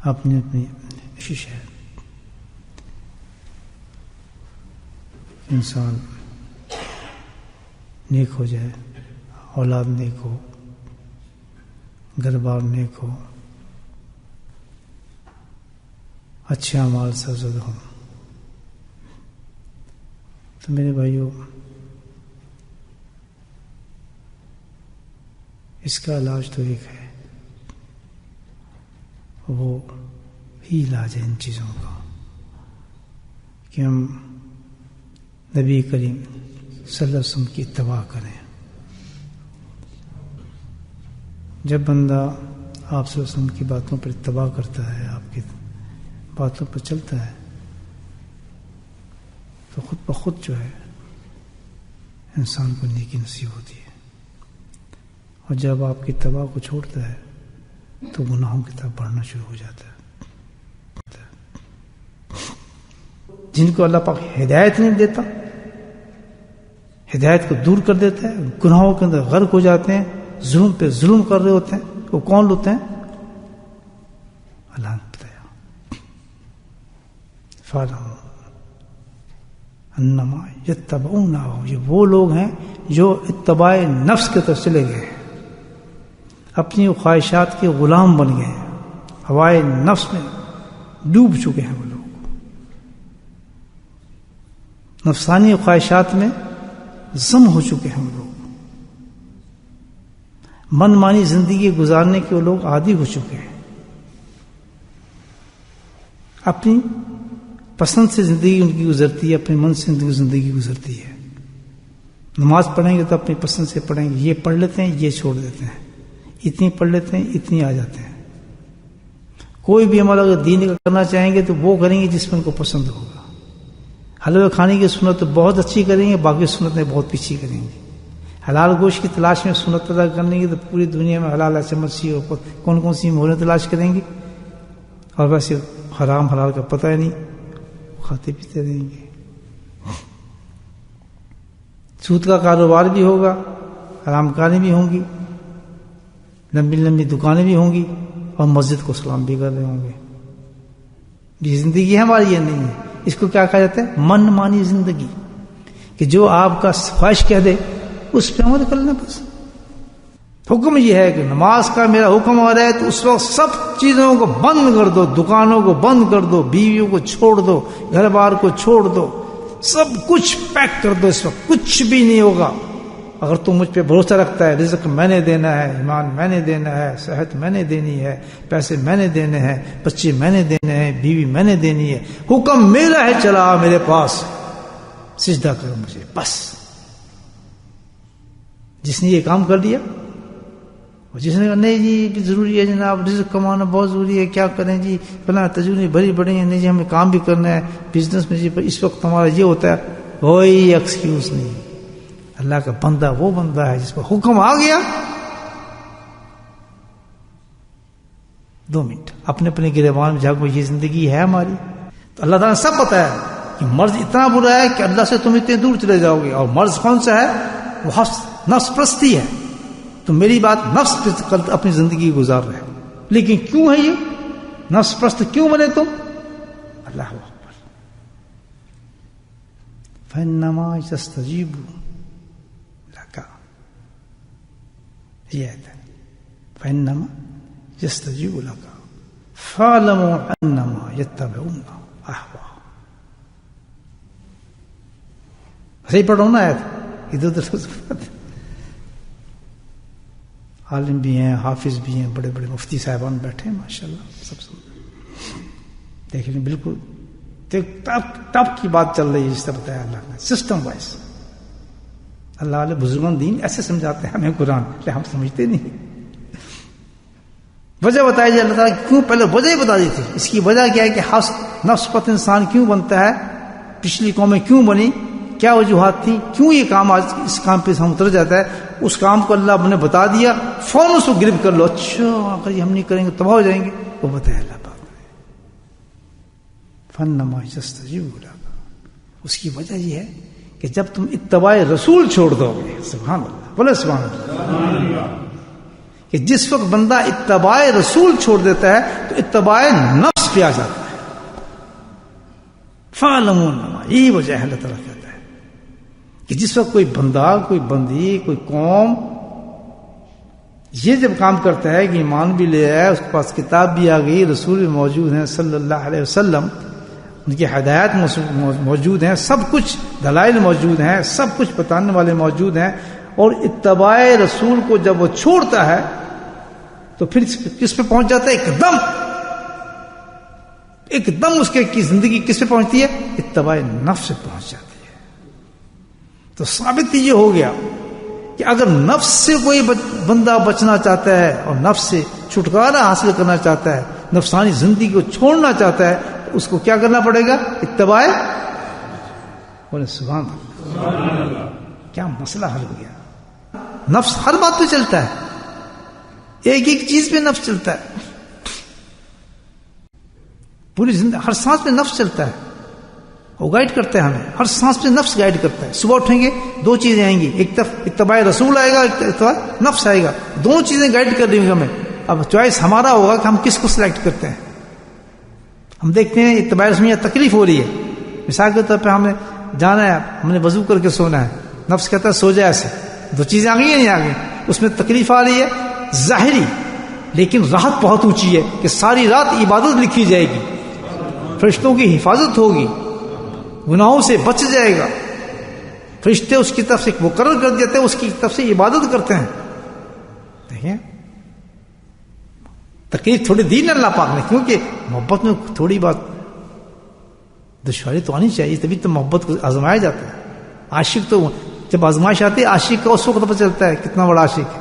اپنی اپنی کوشش ہے انسان نیک ہو جائے، اولاد نیک ہو، گھر بار نیک ہو، اچھے اعمال سرزد ہوں۔ تو میرے بھائیوں، اس کا علاج تو ایک ہے، وہ ہی علاج ہے ان چیزوں کا کہ ہم نبی کریم صلی اللہ علیہ وسلم کی اتباع کریں۔ جب بندہ آپ صلی اللہ علیہ وسلم کی باتوں پر اتباع کرتا ہے، آپ کی باتوں پر چلتا ہے، تو خود بخود جو ہے انسان کو نیکی نصیب ہوتی ہے۔ اور جب آپ کی اتباع کو چھوڑتا ہے تو گناہوں کی طرف بڑھنا شروع ہو جاتا ہے۔ جن کو اللہ پاک ہدایت نہیں دیتا، ہدایت کو دور کر دیتا ہے، گناہوں کے اندر غرق ہو جاتے ہیں، ظلم پہ ظلم کر رہے ہوتے ہیں، وہ کون ہوتے ہیں؟ اللہ نے بتایا فَعْلَمُوا أَنَّمَا يَتَّبِعُونَ هَوَاهُمْ، یہ وہ لوگ ہیں جو اتباع نفس کی طرف چلے گئے ہیں، اپنی خواہشات کے غلام بن گئے ہیں، ہوائے نفس میں ڈوب چکے ہیں۔ وہ لوگ نفسانی خواہشات میں ضم ہو چکے ہیں، وہ لوگ من مانی زندگی گزارنے کے وہ لوگ عادی ہو چکے ہیں، اپنی پسند سے زندگی ان کی گزرتی ہے، اپنے من سے زندگی گزرتی ہے۔ نماز پڑھیں گے تو اپنی پسند سے پڑھیں گے، یہ پڑھ لیتے ہیں، یہ چھوڑ دیتے ہیں، اتنی پڑھ لیتے ہیں، اتنی آ جاتے ہیں۔ کوئی بھی عمل اگر دین کا کرنا چاہیں گے تو وہ کریں گے جس میں ان کو پسند ہوگا۔ حلوہ کھانے کی سنت تو بہت اچھی کریں گے، باقی سنتیں بہت پیچھے کریں گے۔ حلال گوشت کی تلاش میں سنت ادا کرنے کی تو پوری دنیا میں حلال چمچی اور کون کون سی مہریں تلاش کریں گے، اور ویسے حرام حلال کا پتہ ہی نہیں، کھاتے پیتے رہیں گے۔ سود کا کاروبار بھی ہوگا، حرام کاری بھی ہوں گی، لمبی لمبی دکانیں بھی ہوں گی، اور مسجد کو سلام بھی کر رہے ہوں گے۔ یہ زندگی ہے ہماری، یہ نہیں ہے۔ اس کو کیا کہا جاتا ہے؟ من مانی زندگی، کہ جو آپ کا خواہش کہہ دے اس پہ عمل کر لیں بس۔ حکم یہ ہے کہ نماز کا میرا حکم ہو رہا ہے تو اس وقت سب چیزوں کو بند کر دو، دکانوں کو بند کر دو، بیویوں کو چھوڑ دو، گھر بار کو چھوڑ دو، سب کچھ پیک کر دو۔ اس وقت کچھ بھی نہیں ہوگا اگر تم مجھ پہ بھروسہ رکھتا ہے۔ رزق میں نے دینا ہے، ایمان میں نے دینا ہے، صحت میں نے دینی ہے، پیسے میں نے دینے ہیں، بچے میں نے دینے ہیں، بیوی میں نے دینی ہے، حکم میرا ہے، چلا میرے پاس، سجدہ کرو مجھے بس۔ جس نے یہ کام کر لیا، اور جس نے کہا نہیں جی ضروری ہے جناب، رزق کمانا بہت ضروری ہے، کیا کریں جی، فلاں تجربے بڑی بڑی ہیں، نہیں جی ہمیں کام بھی کرنا ہے، بزنس میں جی اس وقت ہمارا یہ ہوتا ہے، کوئی ایکسکیوز نہیں۔ اللہ کا بندہ وہ بندہ ہے جس پر حکم آ گیا، 2 منٹ اپنے اپنے گریبان میں جھاگو، یہ زندگی ہے ہماری۔ تو اللہ تعالیٰ نے سب بتایا کہ مرض اتنا برا ہے کہ اللہ سے تم اتنے دور چلے جاؤ گے، اور مرض کون سا ہے؟ وہ نفس پرستی ہے۔ تو میری بات نفس پر اپنی زندگی گزار رہے ہو، لیکن کیوں ہے یہ نفس پرست؟ کیوں بنے تم؟ اللہ اکبر۔ فَإِنَّمَا يَسْتَجِيبُ لَكَ، یہ ہے فَإِنَّمَا يَسْتَجِيبُ لَكَ فَاعْلَمُوا أَنَّمَا يَتَّبِعُونَ أَهْوَاءَهُمْ۔ صحیح پڑھو نا آیت، ادھر ادھر عالم بھی ہیں، حافظ بھی ہیں، بڑے بڑے مفتی صاحبان بیٹھے ہیں ماشاءاللہ، سب دیکھ لیں، بالکل ٹپ کی بات چل رہی ہے، جس سے بتایا اللہ نے سسٹم وائز۔ اللہ والے بزرگان دین ایسے سمجھاتے ہیں ہمیں قرآن، کہ ہم سمجھتے نہیں۔ وجہ بتائی جائے اللہ تعالیٰ کیوں، پہلے وجہ ہی بتا دی تھی۔ اس کی وجہ کیا ہے کہ نفس پت انسان کیوں بنتا ہے، پچھلی قومیں کیوں بنی، کیا وجوہات تھی، کیوں یہ کام آج اس کام پہ ہم اتر جاتا ہے۔ اس کام کو اللہ نے بتا دیا، فوراً اس کو گرفت کر لو، اچھا اگر یہ ہم نہیں کریں گے تباہ ہو جائیں گے، وہ بتایا اللہ پاک نے۔ فَإِنَّمَا يَسْتَجِيبُ لَكَ، اس کی وجہ یہ ہے کہ جب تم اتباع رسول چھوڑ دو گے، سبحان اللہ، بولے سبحان اللہ، کہ جس وقت بندہ اتباع رسول چھوڑ دیتا ہے تو اتباع نفس پہ آ جاتا ہے. فَعْلَمُوا أَنَّمَا، یہی وجہ ہے اللہ تعالیٰ کہتا ہے کہ جس وقت کوئی بندہ، کوئی بندی، کوئی قوم یہ جب کام کرتا ہے کہ ایمان بھی لے آیا، اس کے پاس کتاب بھی آ گئی، رسول بھی موجود ہیں صلی اللہ علیہ وسلم، ان کی ہدایات موجود ہیں، سب کچھ دلائل موجود ہیں، سب کچھ بتانے والے موجود ہیں، اور اتباع رسول کو جب وہ چھوڑتا ہے تو پھر کس پہ پہنچ جاتا ہے؟ ایک دم اس کی زندگی کس پہ پہنچتی ہے؟ اتباع نفس سے پہنچ جاتی ہے. تو ثابت یہ ہو گیا کہ اگر نفس سے کوئی بندہ بچنا چاہتا ہے اور نفس سے چھٹکارا حاصل کرنا چاہتا ہے، نفسانی زندگی کو چھوڑنا چاہتا ہے، تو اس کو کیا کرنا پڑے گا؟ اتباع. بولے سبحان اللہ. کیا مسئلہ حل ہو گیا. نفس ہر بات پہ چلتا ہے، ایک ایک چیز پہ نفس چلتا ہے، پوری زندگی ہر سانس پہ نفس چلتا ہے، وہ گائیڈ کرتا ہے ہمیں، ہر سانس پہ نفس گائیڈ کرتا ہے. صبح اٹھیں گے دو چیزیں آئیں گی، ایک طرف اتباع رسول آئے گا، ایک طرف نفس آئے گا، دونوں چیزیں گائیڈ کر رہی ہیں ہمیں. اب چوائس ہمارا ہوگا کہ ہم کس کو سلیکٹ کرتے ہیں. ہم دیکھتے ہیں اتباع رسول میں تکلیف ہو رہی ہے، مثال کے طور پہ ہمیں جانا ہے، ہم نے وضو کر کے سونا ہے، نفس کہتا ہے سو جائے ایسے، دو چیزیں آ گئی ہیں نہیں آ گئی، اس میں تکلیف آ رہی ہے ظاہری، لیکن راحت بہت اونچی ہے کہ ساری رات عبادت لکھی جائے گی، فرشتوں کی حفاظت ہوگی، گناہوں سے بچ جائے گا، فرشتے اس کی طرف سے مقرر کر دیتے ہیں، اس کی طرف سے عبادت کرتے ہیں. دیکھیں تکلیف تھوڑی دی نا اللہ پاک نے، کیونکہ محبت میں تھوڑی بات دشواری تو آنی چاہیے، تبھی تو محبت کو آزمایا جاتا ہے. عاشق تو جب آزمائش آتی ہے عاشق کا اس وقت پتہ چلتا ہے کتنا بڑا عاشق ہے.